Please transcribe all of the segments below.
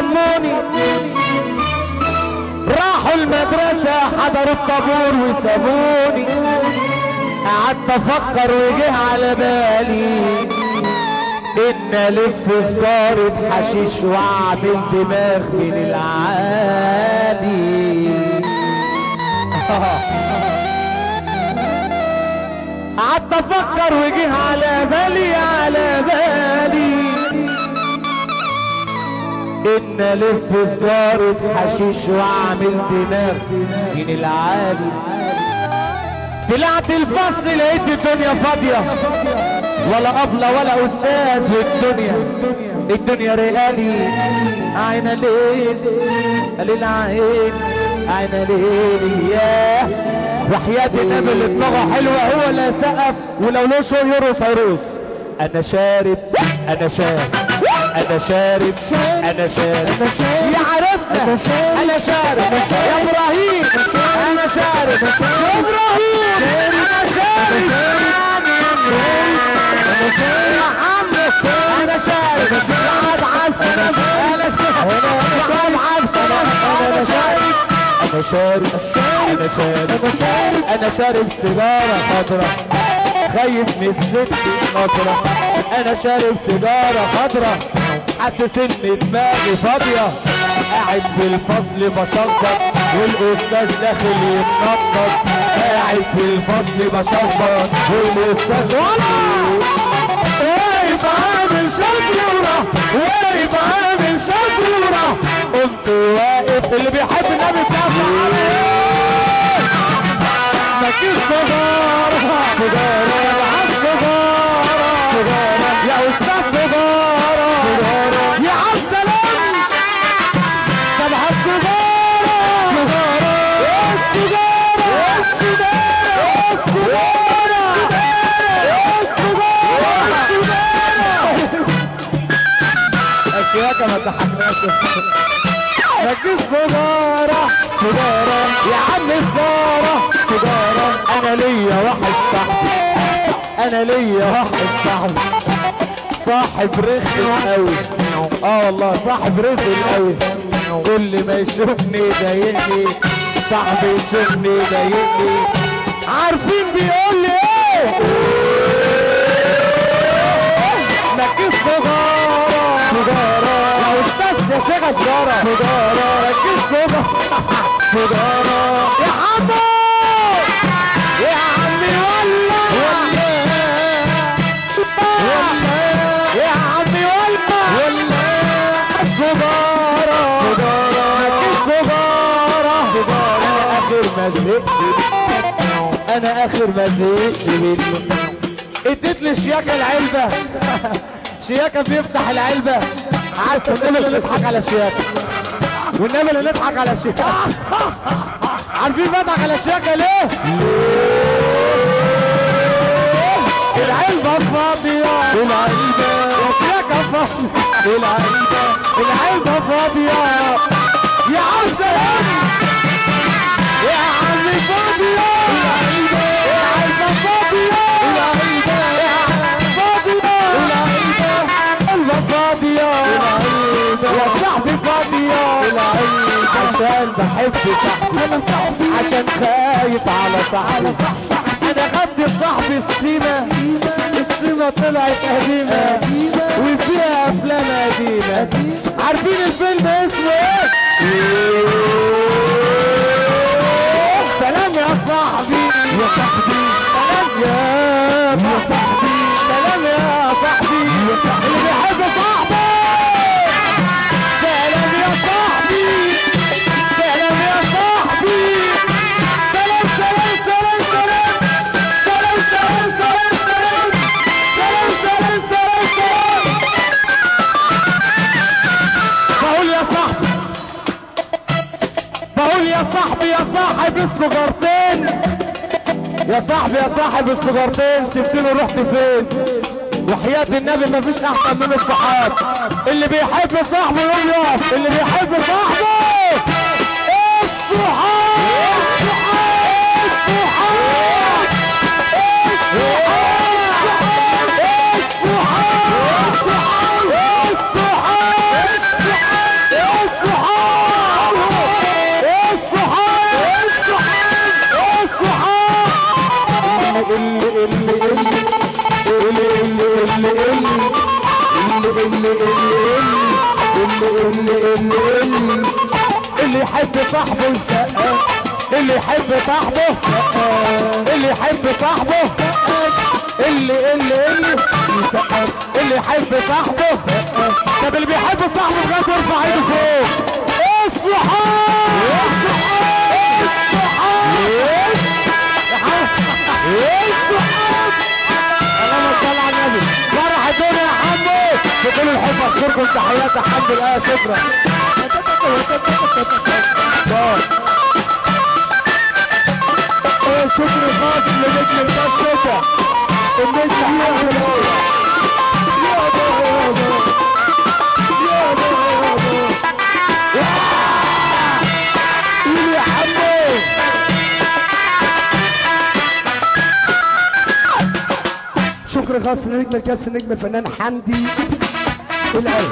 لموني راحوا المدرسة حضروا الطابور وسابوني. قعدت افكر وجه على بالي ان الف سجارة حشيش واعمل دماغ من العالي. قعدت افكر وجه على بالي ان الف سجارة حشيش واعمل دماغ من العالي. طلعت الفصل لقيت الدنيا فاضية، ولا أبلة ولا أستاذ، الدنيا رقالي. عين ليل قليل عين عين ليل ياه. وحياة النبي اللي دماغه حلوة هو اللي سقف، ولو له شو يرقص هيرقص. أنا شارب أنا شارب أنا شارب أنا شارب يا عرسنا. أنا شارب يا إبراهيم. أنا شارب يا إبراهيم. أنا شارب يا محمد. أنا شارب يا عبد عبد. أنا شارب أنا شارب أنا شارب أنا شارب أنا شارب سيجارة خضرا خايف من الست النظرة. أنا شارب سيجارة خضرا حاسس إن دماغي فاضية. قاعد في الفصل بشخبط والأستاذ داخل يتنطط. قاعد في الفصل بشخبط والأستاذ واقف عامل شطورة واقف عامل شطورة. قمت واقف. اللي بيحب النبي سافر عليه مكيس سيجارة سيجارة يا سيجارة يا أستاذ سيجارة يا عم سلام. طب هالسيجارة السيجارة أشياكة ما تضحكناش. مكيس سيجارة يا عم سيجارة. أنا ليا واحد صاحبي صاحب رخم قوي. والله صاحب رزق قوي. كل ما يشوفني يضايقني. صاحبي يشوفني يضايقني. عارفين بيقول لي ايه؟ مكيس سيجارة يا أستاذ يا شيخة سيجارة مكيس سيجارة يا حمو يا عمي والله يا عمي والله سيجارة مكيس سيجارة. أنا آخر ما زهقت منه اديت للشياكة العلبة. شياكة بيفتح العلبة. عارف النبي اللي نضحك على الشياكة والنبي اللي نضحك على الشياكة. عارفين بضحك على الشياكة ليه؟ العلبة فاضية يا شياكة فاضية. العلبة فاضية يا عم سلام يا عمي فاضية. العلبة فاضية يا صاحبي فاضية عشان بحب صاحبي. أنا صاحبي عشان خايف على صاحبي. أنا خدت صاحبي السيمة طلعت قديمة وفيها أفلام قديمة. عارفين الفيلم اسمه إيه؟ سلام يا صاحبي سلام يا صاحبي سلام يا صاحبي اللي بيحب صاحبي. سلام يا صاحبي سلام يا صاحبي سلام سلام سلام سلام سلام سلام سلام سلام سلام. بقول يا صاحبي يا صاحب السجارتين يا صاحب السجارتين سبتني ورحت فين؟ وحياة النبي مفيش احسن من الصحاب. اللي بيحب صاحبه يقوم يقف. اللي بيحب صاحبه اللي يحب صاحبه يسقف، اللي يحب صاحبه يسقف، اللي يحب صاحبه يسقف، اللي يسقف، اللي يحب صاحبه يسقف. طب اللي بيحب صاحبه بجد يرفع ايده فوق. الصحاب الصحاب الصحاب. اللهم صل على النبي. فرح الدنيا يا حمو بكل الحب. اشكركم تحيات الحمد لله. شكرا. شكر خاص لنجم القصة النجم احمد الهوى. يابا يابا يابا يابا يا حمو. شكر خاص لنجم الكاس النجم الفنان حمدي العلم.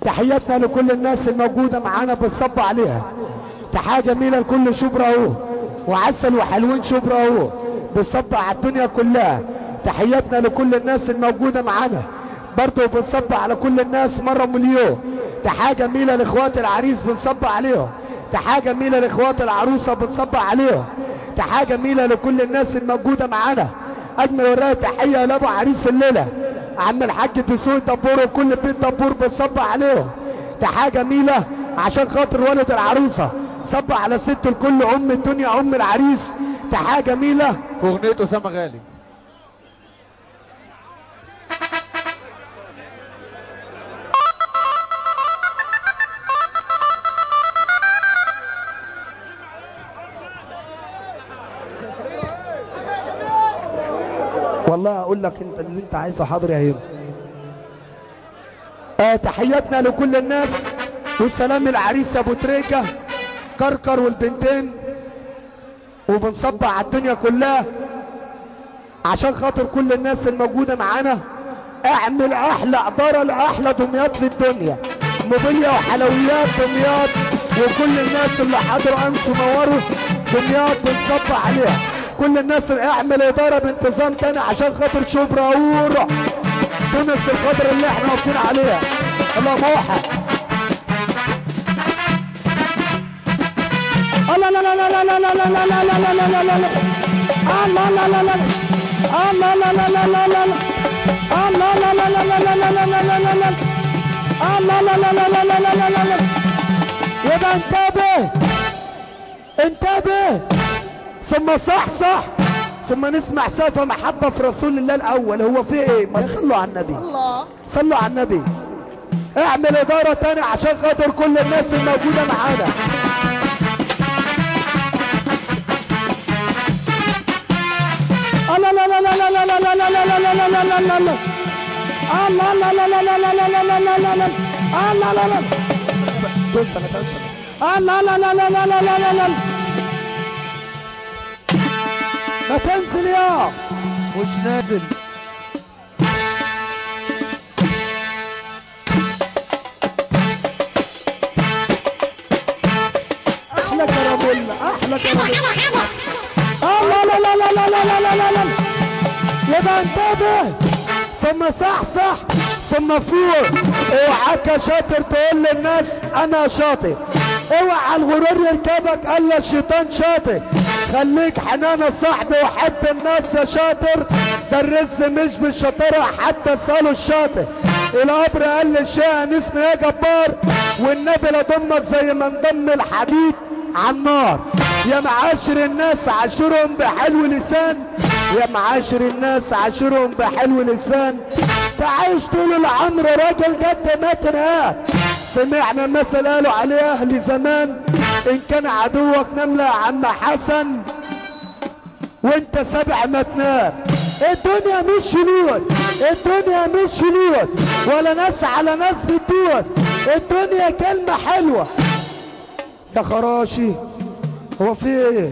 تحياتنا لكل الناس الموجودة معانا بتصب عليها. تحية جميلة لكل شبرا اهو وعسل وحلوين شبرا اهو بتصب على الدنيا كلها. تحياتنا لكل الناس الموجودة معانا برضه بنصب على كل الناس مرة مليون. تحية جميلة لاخوات العريس بنصب عليهم. تحية جميلة لاخوات العروسة بنصب عليهم. تحية جميلة لكل الناس الموجودة معانا. اجمل ورايا تحية لابو عريس الليلة عم الحاج دسوقي دبور وكل بيت دبور بتصب عليهم. تحية جميلة عشان خاطر والد العروسة صب على ست الكل ام الدنيا ام العريس. تحية جميلة اغنية اسامة غالي. والله اقول لك انت اللي انت عايزه حاضر يا هيم. تحياتنا لكل الناس والسلام العريس ابو تريكه كركر والبنتين وبنصب على الدنيا كلها عشان خاطر كل الناس الموجوده معانا. اعمل احلى اداره لاحلى دمياط في الدنيا. موبيليا وحلويات دمياط وكل الناس اللي حضروا انسوا نوروا دمياط بنصب عليها. كل الناس اعمل اداره بانتظام تاني عشان خاطر شبرا ورا تونس الخضر اللي احنا واقفين عليها. الله موحد. الله لا لا لا لا لا لا لا لا لا لا لا لا لا لا الله لا لا لا الله لا لا لا لا لا الله لا لا لا لا لا لا لا لا لا لا الله لا لا لا لا لا لا لا لا. يبقى انتبه انتبه ثم صح ثم نسمع سافة محبة في رسول الله الأول. هو في إيه؟ ما تصلوا على النبي. الله صلوا على النبي. اعمل إدارة تانية عشان خاطر كل الناس الموجودة معانا. الله لا لا لا لا لا لا لا لا لا لا لا لا لا لا لا الله لا لا لا لا لا لا لا لا لا لا الله لا لا توصل الله لا لا لا لا لا لا لا لا ما تنزل يا مش نازل. احلى كراميلا احلى كراميلا. الله لا لا لا لا لا لا لا لا. يبقى انتبه ثم صح ثم فوق. اوعى يا شاطر تقول للناس انا شاطر. اوعى الغرور يركبك الا الشيطان شاطر. خليك حنان صاحبي وحب الناس يا شاطر. ده الرز مش بالشطاره حتى اساله الشاطر. القبر قال للشيخ انسني يا جبار والنبي لضمك زي ما انضم الحديد على النار. يا معاشر الناس عاشرهم بحلو لسان. يا معاشر الناس عاشرهم بحلو لسان. تعيش طول العمر راجل جد ما تنهاه. سمعنا مثل قالوا عليه اهل زمان ان كان عدوك نملة يا عم حسن وانت سبع ما تنام. الدنيا مش فلوس. الدنيا مش فلوس ولا ناس على ناس بتدوس. الدنيا كلمة حلوة يا خراشي. هو في ايه؟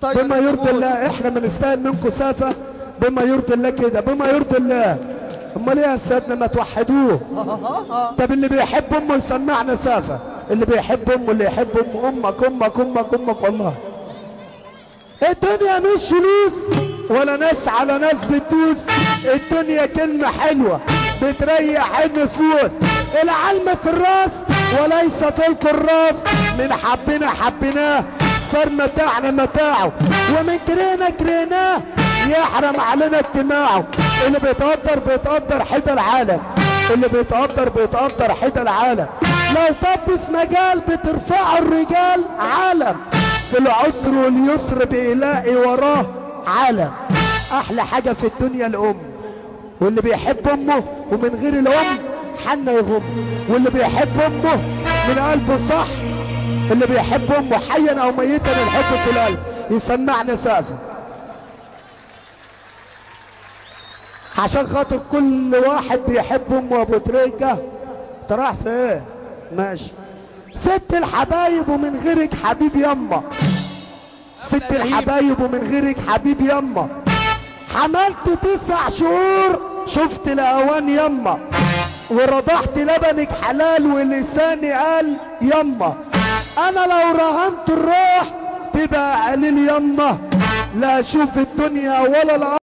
بما يرضي الله. احنا بنستاهل منكم سافة بما يرضي الله كده بما يرضي الله. امال ايه يا سيدنا ما توحدوه. طب اللي بيحب امه يسمعنا سافة. اللي بيحب امه اللي يحب امه امك امك امك امك والله. الدنيا مش فلوس ولا ناس على ناس بتدوس. الدنيا كلمة حلوة بتريح النفوس. العلم في الراس وليس في الكراس. من حبنا حبيناه صار متاعنا متاعه، ومن كرهنا كرهناه يحرم علينا اجتماعه. اللي بيتقدر حدا العالم، اللي بيتقدر حدا العالم. لو طب في مجال بترفعه الرجال عالم، في العسر واليسر بيلاقي وراه عالم. احلى حاجة في الدنيا الام، واللي بيحب امه ومن غير الام حنه يغم. واللي بيحب امه من قلبه صح، اللي بيحب امه حيا او ميتا الحب في القلب. يسمعنا سقفه عشان خاطر كل واحد بيحب امه. ابو تريكه تراح في ايه؟ ماشي. ست الحبايب ومن غيرك حبيب يما، ست الحبايب ومن غيرك حبيب يما. حملت 9 شهور شفت الاوان يما، ورضعت لبنك حلال ولساني قال يما. انا لو رهنت الروح تبقى قليل يما، لا اشوف الدنيا ولا الارض.